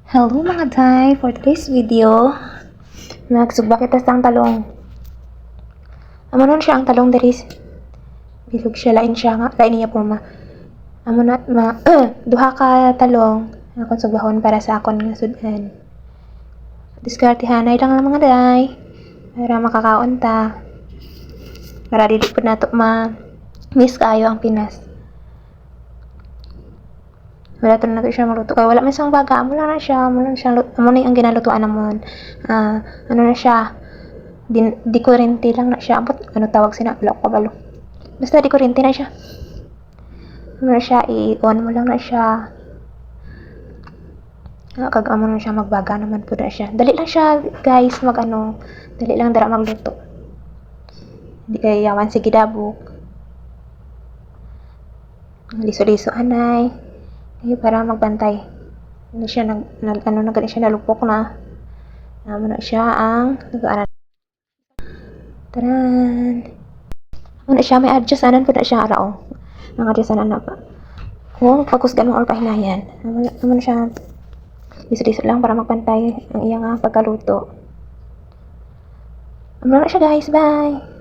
Hello mga day! For today's video, nagsugba kita sa talong. Amo nun siya ang talong daris. Bilog siya, lain siya nga. Lain niya po Amo na, duha ka talong. Akong sugbahon para sa akon nga sudan. Diskartihanay lang lang mga day. Para makakaon ta. Para dili po nato miss kayo ang Pinas. Wala to na nato siya maluto. Kaya wala man siyang baga. Amo lang na siya. Amo na ang ginalutuan namon. Ano na siya. Di kurente lang na siya. Ano tawag sina? Wala ko kabalo. Basta di kurente na siya. Ano na siya. I-on mo lang na siya. Kag amo na siya magbaga naman po na siya. Dali lang siya guys. Dali lang dara magluto. Di kaya yawan sige dabok. Liso-liso anay. Para magbantay. Ano siya na siya nalupok na. Amo na siya ang nag-aaral. Taran. Ano siya may adjust anan po na siya arao. Ang adjust anan na pa. Kung focus ganun or pahinayan. Amo na siya. Liso-liso lang para magbantay ang iyang pagkaluto. Amo na siya guys. Bye.